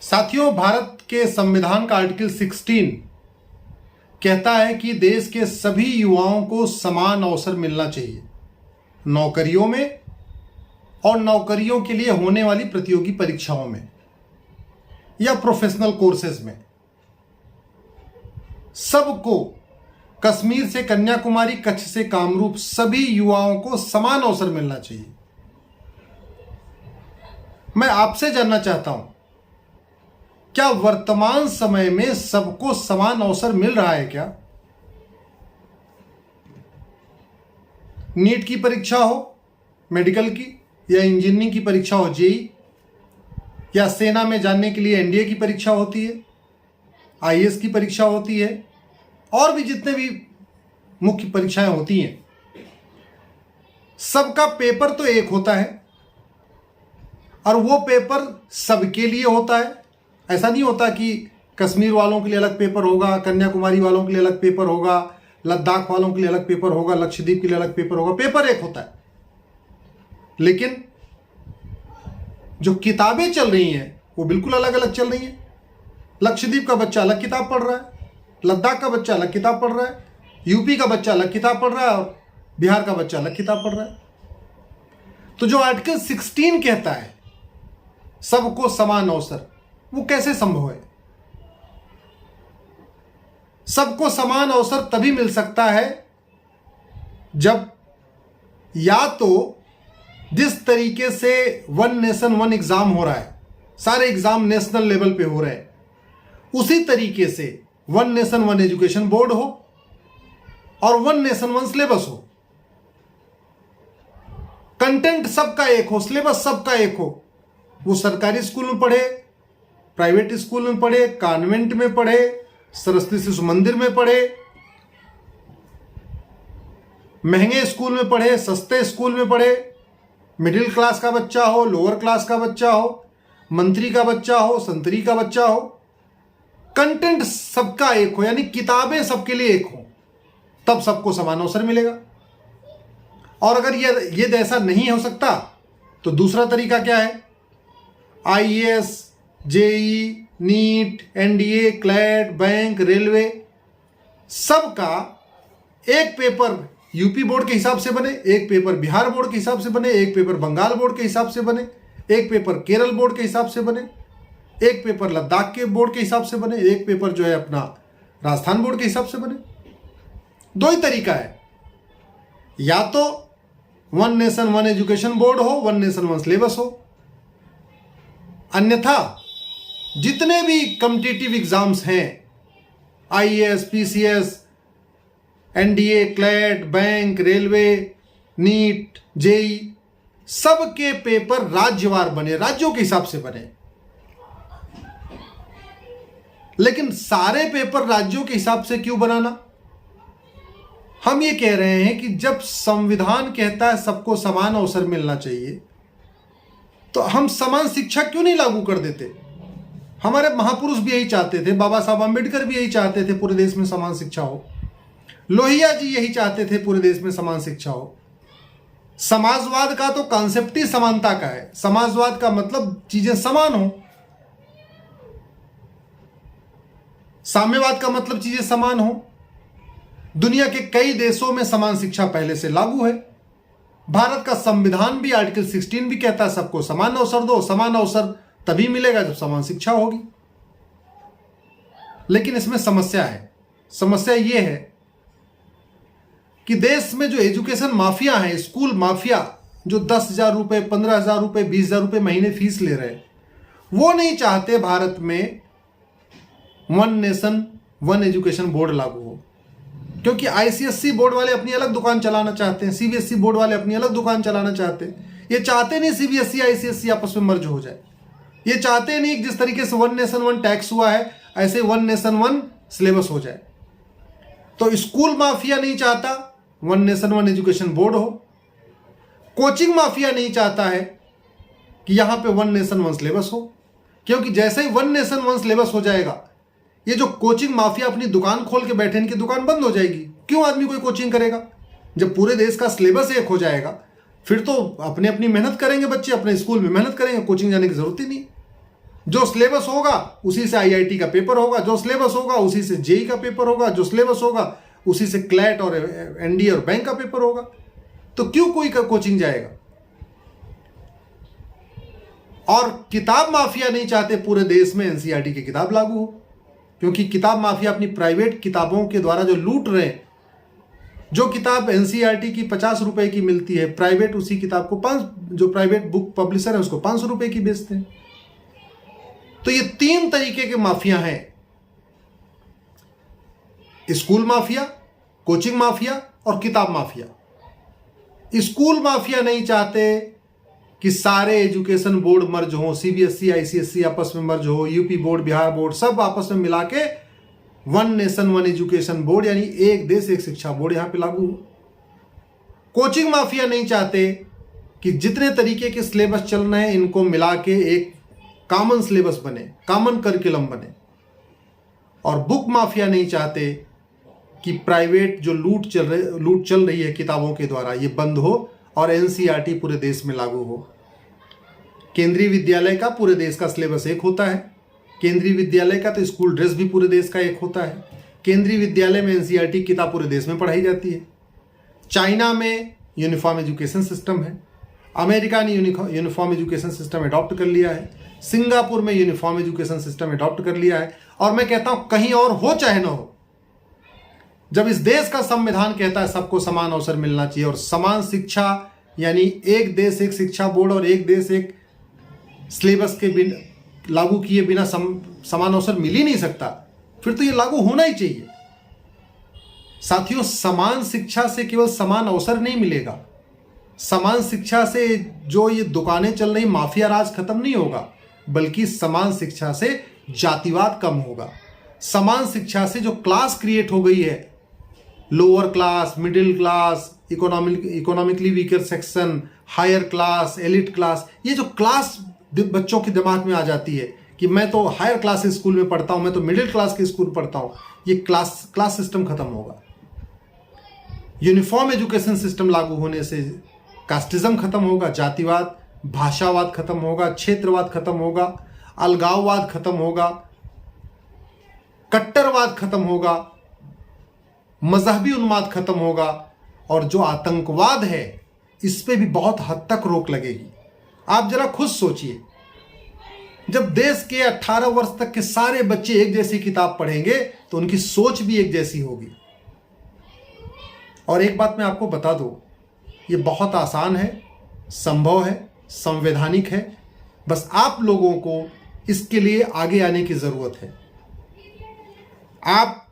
साथियों, भारत के संविधान का आर्टिकल 16 कहता है कि देश के सभी युवाओं को समान अवसर मिलना चाहिए नौकरियों में और नौकरियों के लिए होने वाली प्रतियोगी परीक्षाओं में या प्रोफेशनल कोर्सेज में। सबको, कश्मीर से कन्याकुमारी, कच्छ से कामरूप, सभी युवाओं को समान अवसर मिलना चाहिए। मैं आपसे जानना चाहता हूं, क्या वर्तमान समय में सबको समान अवसर मिल रहा है क्या? नीट की परीक्षा हो, मेडिकल की या इंजीनियरिंग की परीक्षा हो, जेई, या सेना में जाने के लिए एनडीए की परीक्षा होती है, आईएएस की परीक्षा होती है, और भी जितने भी मुख्य परीक्षाएं होती हैं, सबका पेपर तो एक होता है और वो पेपर सबके लिए होता है। ऐसा नहीं होता कि कश्मीर वालों के लिए अलग पेपर होगा, कन्याकुमारी वालों के लिए अलग पेपर होगा, लद्दाख वालों के लिए अलग पेपर होगा, लक्षद्वीप के लिए अलग पेपर होगा। पेपर एक होता है, लेकिन जो किताबें चल रही हैं वो बिल्कुल अलग अलग चल रही हैं। लक्षद्वीप का बच्चा अलग किताब पढ़ रहा है, लद्दाख का बच्चा अलग किताब पढ़ रहा है, यूपी का बच्चा अलग किताब पढ़ रहा है और बिहार का बच्चा अलग किताब पढ़ रहा है। तो जो आर्टिकल 16 कहता है सबको समान अवसर, वो कैसे संभव है? सबको समान अवसर तभी मिल सकता है जब या तो जिस तरीके से वन नेशन वन एग्जाम हो रहा है, सारे एग्जाम नेशनल लेवल पे हो रहे हैं, उसी तरीके से one nation one education board हो और वन नेशन वन सिलेबस हो। कंटेंट सबका एक हो, सिलेबस सबका एक हो। वो सरकारी स्कूल में पढ़े, प्राइवेट स्कूल में पढ़े, कॉन्वेंट में पढ़े, सरस्वती शिशु मंदिर में पढ़े, महंगे स्कूल में पढ़े, सस्ते स्कूल में पढ़े, मिडिल क्लास का बच्चा हो, लोअर क्लास का बच्चा हो, मंत्री का बच्चा हो, संतरी का बच्चा हो, कंटेंट सबका एक हो, यानी किताबें सबके लिए एक हो, तब सबको समान अवसर मिलेगा। और अगर ये ऐसा नहीं हो सकता तो दूसरा तरीका क्या है? IAS, JE, NEET, NDA, CLAT, bank, railway, सबका एक पेपर यूपी बोर्ड के हिसाब से बने, एक पेपर बिहार बोर्ड के हिसाब से बने, एक पेपर बंगाल बोर्ड के हिसाब से बने, एक पेपर केरल बोर्ड के हिसाब से बने, एक पेपर लद्दाख के बोर्ड के हिसाब से बने, एक पेपर जो है अपना राजस्थान बोर्ड के हिसाब से बने। दो ही तरीका है, या तो one nation one education board हो, वन नेशन वन सिलेबस हो, अन्यथा जितने भी कॉम्पिटिटिव एग्जाम्स हैं, IAS, PCS, NDA, CLAT, bank, railway, NEET, JE, सबके पेपर राज्यवार बने, राज्यों के हिसाब से बने। लेकिन सारे पेपर राज्यों के हिसाब से क्यों बनाना? हम ये कह रहे हैं कि जब संविधान कहता है सबको समान अवसर मिलना चाहिए, तो हम समान शिक्षा क्यों नहीं लागू कर देते? हमारे महापुरुष भी यही चाहते थे, बाबा साहब अम्बेडकर भी यही चाहते थे पूरे देश में समान शिक्षा हो, लोहिया जी यही चाहते थे पूरे देश में समान शिक्षा हो। समाजवाद का तो कॉन्सेप्ट ही समानता का है। समाजवाद का मतलब चीजें समान हो, साम्यवाद का मतलब चीजें समान हो। दुनिया के कई देशों में समान शिक्षा पहले से लागू है। भारत का संविधान भी आर्टिकल 16 भी कहता है सबको समान अवसर दो। समान अवसर तभी मिलेगा जब समान शिक्षा होगी। लेकिन इसमें समस्या है। समस्या यह है कि देश में जो एजुकेशन माफिया है, स्कूल माफिया, जो 10,000 रुपए, 15,000 रुपए, 20,000 रुपए महीने फीस ले रहे हैं, वो नहीं चाहते भारत में one nation one education board लागू हो, क्योंकि आईसीएसई बोर्ड वाले अपनी अलग दुकान चलाना चाहते हैं, सीबीएसई बोर्ड वाले अपनी अलग दुकान चलाना चाहते हैं। ये चाहते नहीं सीबीएसई आईसीएसई आपस में मर्ज हो जाए। ये चाहते नहीं कि जिस तरीके से वन नेशन वन टैक्स हुआ है, ऐसे वन नेशन वन सिलेबस हो जाए। तो स्कूल माफिया नहीं चाहता one nation one education board हो। कोचिंग माफिया नहीं चाहता है कि यहां पे वन नेशन वन सिलेबस हो, क्योंकि जैसे ही वन नेशन वन सिलेबस हो जाएगा, ये जो कोचिंग माफिया अपनी दुकान खोल के बैठे, इनकी दुकान बंद हो जाएगी। क्यों आदमी कोई कोचिंग करेगा? जब पूरे देश का सिलेबस एक हो जाएगा, फिर तो अपने अपनी मेहनत करेंगे बच्चे, अपने स्कूल में मेहनत करेंगे, कोचिंग जाने की जरूरत ही नहीं। जो सिलेबस होगा उसी से आईआईटी का पेपर होगा, जो सिलेबस होगा उसी से जेई का पेपर होगा, जो सिलेबस होगा उसी से क्लैट और एनडीए और बैंक का पेपर होगा। तो क्यों कोई कोचिंग जाएगा? और किताब माफिया नहीं चाहते पूरे देश में एनसीईआरटी की किताब लागू हो, क्योंकि किताब माफिया अपनी प्राइवेट किताबों के द्वारा जो लूट रहे हैं। जो किताब एनसीईआरटी की 50 रुपए की मिलती है, प्राइवेट उसी किताब को जो प्राइवेट बुक पब्लिशर है उसको 500 रुपए की बेचते हैं। तो ये 3 तरीके के माफिया हैं, स्कूल माफिया, कोचिंग माफिया और किताब माफिया। स्कूल माफिया नहीं चाहते कि सारे एजुकेशन बोर्ड मर्ज हो, सीबीएसई आईसीएसई आपस में मर्ज हो, यूपी बोर्ड बिहार बोर्ड सब आपस में मिला के one nation one education board यानी एक देश एक शिक्षा बोर्ड यहां पे लागू हो। कोचिंग माफिया नहीं चाहते कि जितने तरीके के सिलेबस चल रहे हैं इनको मिला के एक कॉमन सिलेबस बने, कॉमन करिकुलम बने। और बुक माफिया नहीं चाहते कि प्राइवेट जो लूट चल रही है किताबों के द्वारा ये बंद हो और एनसीईआरटी पूरे देश में लागू हो। केंद्रीय विद्यालय का पूरे देश का सिलेबस एक होता है, केंद्रीय विद्यालय का तो स्कूल ड्रेस भी पूरे देश का एक होता है। केंद्रीय विद्यालय में एनसीईआरटी किताब पूरे देश में पढ़ाई जाती है। चाइना में यूनिफॉर्म एजुकेशन सिस्टम है, अमेरिका ने यूनिफॉर्म एजुकेशन सिस्टम अडॉप्ट कर लिया है, सिंगापुर में यूनिफॉर्म एजुकेशन सिस्टम अडॉप्ट कर लिया है। और मैं कहता हूं कहीं और हो चाहे ना हो, जब इस देश का संविधान कहता है सबको समान अवसर मिलना चाहिए और समान शिक्षा यानी एक देश एक शिक्षा बोर्ड और एक देश एक सिलेबस के बिना लागू किए बिना समान अवसर मिल ही नहीं सकता, फिर तो ये लागू होना ही चाहिए। साथियों, समान शिक्षा से केवल समान अवसर नहीं मिलेगा, समान शिक्षा से जो ये दुकानें चल रही माफिया राज खत्म नहीं होगा, बल्कि समान शिक्षा से जातिवाद कम होगा। समान शिक्षा से जो क्लास क्रिएट हो गई है, lower class, middle class, economically weaker section, higher class, elite class, ये जो क्लास बच्चों के दिमाग में आ जाती है कि मैं तो हायर क्लास स्कूल में पढ़ता हूं, मैं तो मिडिल क्लास के स्कूल पढ़ता हूं, ये क्लास सिस्टम खत्म होगा। यूनिफॉर्म एजुकेशन सिस्टम लागू होने से कास्टिज्म खत्म होगा, जातिवाद, भाषावाद खत्म होगा, क्षेत्रवाद खत्म होगा, अलगाववाद खत्म होगा, कट्टरवाद खत्म होगा, मजहबी उन्माद खत्म होगा और जो आतंकवाद है इस पे भी बहुत हद तक रोक लगेगी। आप जरा खुद सोचिए, जब देश के 18 वर्ष तक के सारे बच्चे एक जैसी किताब पढ़ेंगे तो उनकी सोच भी एक जैसी होगी। और एक बात मैं आपको बता दूं, ये बहुत आसान है, संभव है, संवैधानिक है, बस आप लोगों को इसके लिए आगे आने की जरूरत है। आप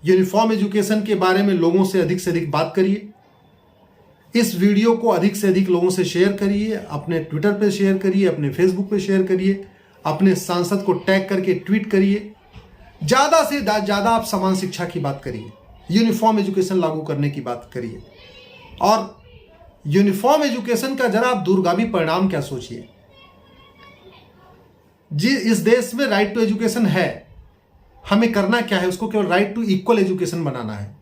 यूनिफॉर्म एजुकेशन के बारे में लोगों से अधिक बात करिए, इस वीडियो को अधिक से अधिक लोगों से शेयर करिए, अपने ट्विटर पे शेयर करिए, अपने फेसबुक पे शेयर करिए, अपने सांसद को टैग करके ट्वीट करिए। ज़्यादा से ज़्यादा आप समान शिक्षा की बात करिए, यूनिफॉर्म एजुकेशन लागू करने की बात करिए। और यूनिफॉर्म एजुकेशन का जरा आप दूरगामी परिणाम क्या सोचिए। जी, इस देश में राइट टू एजुकेशन है, हमें करना क्या है, उसको केवल राइट टू इक्वल एजुकेशन बनाना है।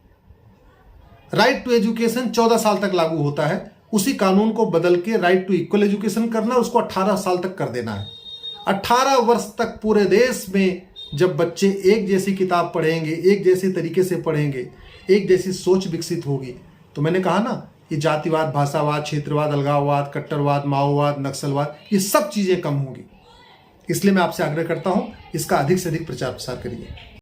राइट टू एजुकेशन 14 साल तक लागू होता है, उसी कानून को बदल के राइट टू इक्वल एजुकेशन करना, उसको 18 साल तक कर देना है। 18 वर्ष तक पूरे देश में जब बच्चे एक जैसी किताब पढ़ेंगे, एक जैसे तरीके से पढ़ेंगे, एक जैसी सोच विकसित होगी, तो मैंने कहा ना, ये जातिवाद, भाषावाद, क्षेत्रवाद, अलगाववाद, कट्टरवाद, माओवाद, नक्सलवाद, ये सब चीज़ें कम होंगी। इसलिए मैं आपसे आग्रह करता हूं, इसका अधिक से अधिक प्रचार प्रसार करिए।